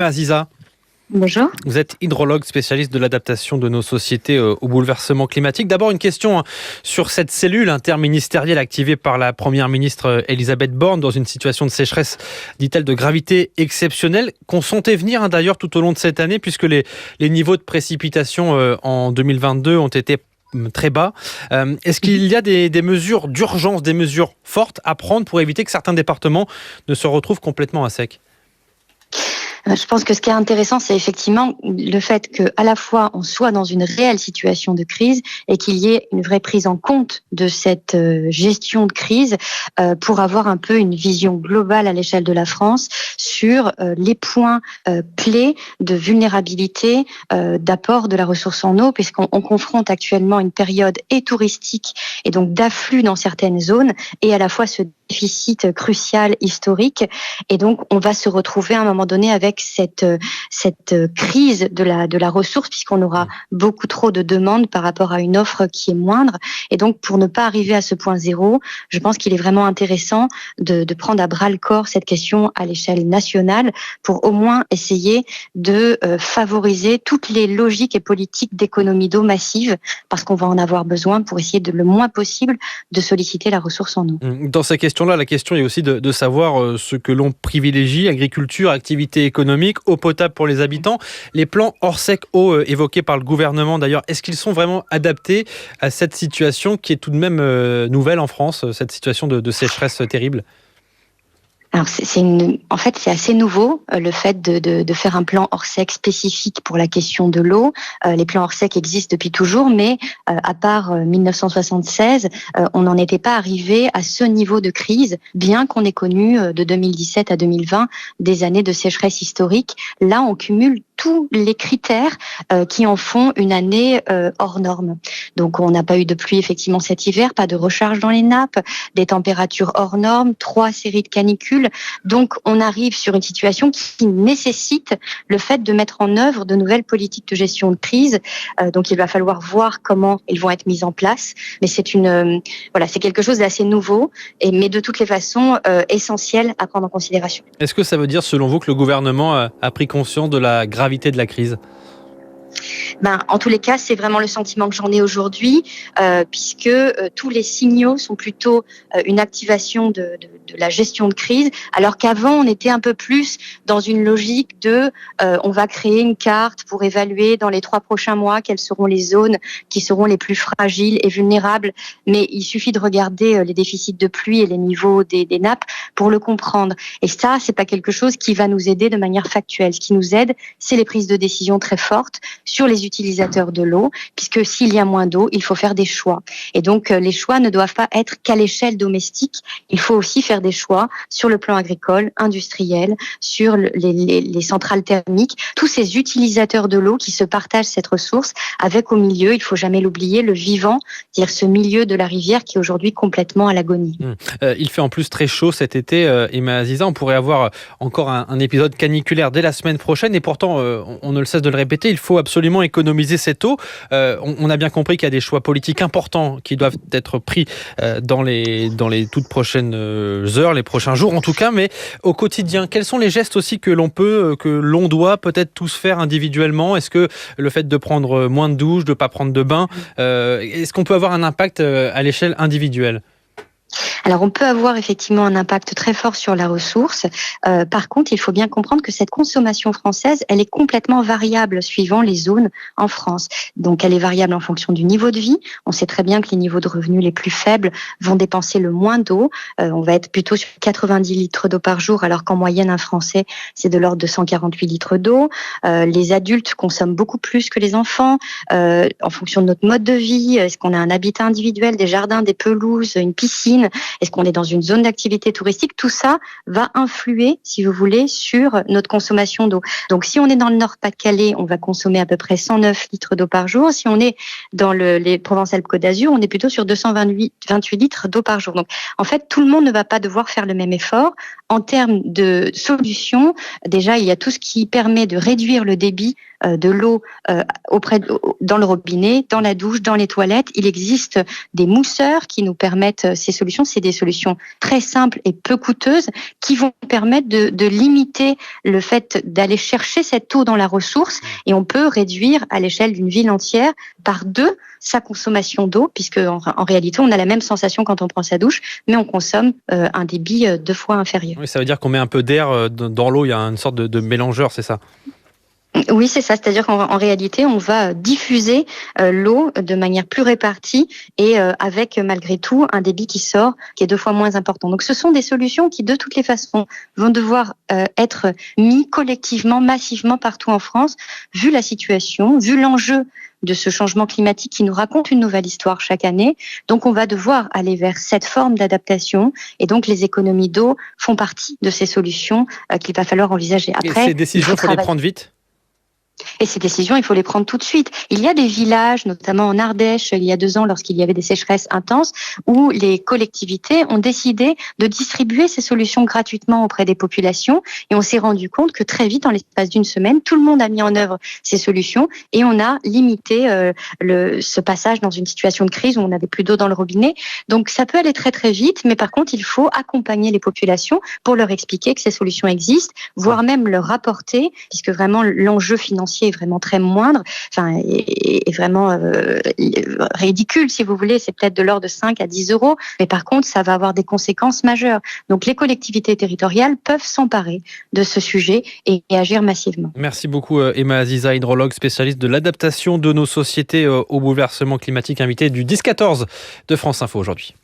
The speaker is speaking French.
Aziza, Bonjour. vous êtes hydrologue spécialiste de l'adaptation de nos sociétés au bouleversement climatique. D'abord, une question sur cette cellule interministérielle activée par la première ministre Elisabeth Borne dans une situation de sécheresse, dit-elle, de gravité exceptionnelle, qu'on sentait venir d'ailleurs tout au long de cette année, puisque les niveaux de précipitation en 2022 ont été très bas. Est-ce qu'il y a des mesures d'urgence, des mesures fortes à prendre pour éviter que certains départements ne se retrouvent complètement à sec ? Je pense que ce qui est intéressant, c'est effectivement le fait qu'à la fois on soit dans une réelle situation de crise et qu'il y ait une vraie prise en compte de cette gestion de crise pour avoir un peu une vision globale à l'échelle de la France sur les points clés de vulnérabilité, d'apport de la ressource en eau, puisqu'on confronte actuellement une période et touristique et donc d'afflux dans certaines zones et à la fois ce déficit crucial historique, et donc on va se retrouver à un moment donné avec cette crise de la ressource, puisqu'on aura beaucoup trop de demandes par rapport à une offre qui est moindre. Et donc pour ne pas arriver à ce point zéro, je pense qu'il est vraiment intéressant de prendre à bras le corps cette question à l'échelle nationale pour au moins essayer de favoriser toutes les logiques et politiques d'économie d'eau massive, parce qu'on va en avoir besoin pour essayer le moins possible de solliciter la ressource en eau. Dans ces questions-là, la question est aussi de savoir ce que l'on privilégie: agriculture, activité économique, eau potable pour les habitants. Les plans hors sec eau évoqués par le gouvernement d'ailleurs, est-ce qu'ils sont vraiment adaptés à cette situation qui est tout de même nouvelle en France, cette situation de sécheresse terrible ? Alors en fait, c'est assez nouveau le fait de faire un plan Orsec spécifique pour la question de l'eau. Les plans Orsec existent depuis toujours, mais à part 1976, on n'en était pas arrivé à ce niveau de crise, bien qu'on ait connu de 2017 à 2020 des années de sécheresse historique. Là, on cumule tous les critères qui en font une année hors norme. Donc, on n'a pas eu de pluie effectivement cet hiver, pas de recharge dans les nappes, des températures hors normes, 3 séries de canicules. Donc, on arrive sur une situation qui nécessite le fait de mettre en œuvre de nouvelles politiques de gestion de crise. Donc, il va falloir voir comment elles vont être mises en place. Mais c'est c'est quelque chose d'assez nouveau, mais de toutes les façons essentiel à prendre en considération. Est-ce que ça veut dire, selon vous, que le gouvernement a pris conscience de la gravité de la crise ? En tous les cas, c'est vraiment le sentiment que j'en ai aujourd'hui, puisque tous les signaux sont plutôt une activation de la gestion de crise, alors qu'avant, on était un peu plus dans une logique de on va créer une carte pour évaluer dans les 3 prochains mois quelles seront les zones qui seront les plus fragiles et vulnérables. Mais il suffit de regarder les déficits de pluie et les niveaux des nappes pour le comprendre. Et ça, c'est pas quelque chose qui va nous aider de manière factuelle. Ce qui nous aide, c'est les prises de décision très fortes sur les utilisateurs de l'eau, puisque s'il y a moins d'eau, il faut faire des choix. Et donc, les choix ne doivent pas être qu'à l'échelle domestique. Il faut aussi faire des choix sur le plan agricole, industriel, sur les centrales thermiques, tous ces utilisateurs de l'eau qui se partagent cette ressource avec au milieu, il faut jamais l'oublier, le vivant, c'est-à-dire ce milieu de la rivière qui est aujourd'hui complètement à l'agonie. Il fait en plus très chaud cet été, Emma Aziza. On pourrait avoir encore un épisode caniculaire dès la semaine prochaine, et pourtant, on ne le cesse de le répéter, il faut absolument économiser cette eau. On a bien compris qu'il y a des choix politiques importants qui doivent être pris dans les toutes prochaines heures, les prochains jours en tout cas, mais au quotidien, quels sont les gestes aussi que l'on doit peut-être tous faire individuellement ? Est-ce que le fait de prendre moins de douches, de ne pas prendre de bain, est-ce qu'on peut avoir un impact à l'échelle individuelle ? Alors, on peut avoir effectivement un impact très fort sur la ressource. Par contre, il faut bien comprendre que cette consommation française, elle est complètement variable suivant les zones en France. Donc, elle est variable en fonction du niveau de vie. On sait très bien que les niveaux de revenus les plus faibles vont dépenser le moins d'eau. On va être plutôt sur 90 litres d'eau par jour, alors qu'en moyenne, un Français, c'est de l'ordre de 148 litres d'eau. Les adultes consomment beaucoup plus que les enfants. En fonction de notre mode de vie, est-ce qu'on a un habitat individuel, des jardins, des pelouses, une piscine ? Est-ce qu'on est dans une zone d'activité touristique ? Tout ça va influer, si vous voulez, sur notre consommation d'eau. Donc, si on est dans le Nord-Pas-de-Calais, on va consommer à peu près 109 litres d'eau par jour. Si on est dans les Provence-Alpes-Côte d'Azur, on est plutôt sur 228 litres d'eau par jour. Donc, en fait, tout le monde ne va pas devoir faire le même effort. En termes de solutions, déjà, il y a tout ce qui permet de réduire le débit de l'eau dans le robinet, dans la douche, dans les toilettes. Il existe des mousseurs qui nous permettent ces solutions. C'est des solutions très simples et peu coûteuses qui vont permettre de limiter le fait d'aller chercher cette eau dans la ressource, et on peut réduire à l'échelle d'une ville entière par 2 sa consommation d'eau, puisque en réalité on a la même sensation quand on prend sa douche, mais on consomme un débit 2 fois inférieur. Oui, ça veut dire qu'on met un peu d'air dans l'eau, il y a une sorte de mélangeur, c'est ça? Oui, c'est ça. C'est-à-dire qu'en réalité, on va diffuser l'eau de manière plus répartie et avec malgré tout un débit qui sort qui est 2 fois moins important. Donc ce sont des solutions qui de toutes les façons vont devoir être mis collectivement, massivement partout en France, vu la situation, vu l'enjeu de ce changement climatique qui nous raconte une nouvelle histoire chaque année. Donc on va devoir aller vers cette forme d'adaptation, et donc les économies d'eau font partie de ces solutions qu'il va falloir envisager. Après, et ces décisions, il faut les prendre vite? Et ces décisions, il faut les prendre tout de suite. Il y a des villages, notamment en Ardèche, il y a 2 ans, lorsqu'il y avait des sécheresses intenses, où les collectivités ont décidé de distribuer ces solutions gratuitement auprès des populations. Et on s'est rendu compte que très vite, en l'espace d'une semaine, tout le monde a mis en œuvre ces solutions, et on a limité ce passage dans une situation de crise où on n'avait plus d'eau dans le robinet. Donc ça peut aller très très vite, mais par contre, il faut accompagner les populations pour leur expliquer que ces solutions existent, voire même leur rapporter, puisque vraiment l'enjeu financier est vraiment très moindre, est vraiment ridicule si vous voulez, c'est peut-être de l'ordre de 5 à 10 euros, mais par contre ça va avoir des conséquences majeures. Donc les collectivités territoriales peuvent s'emparer de ce sujet et agir massivement. Merci beaucoup Emma Aziza, hydrologue spécialiste de l'adaptation de nos sociétés au bouleversement climatique, invitée du 10-14 de France Info aujourd'hui.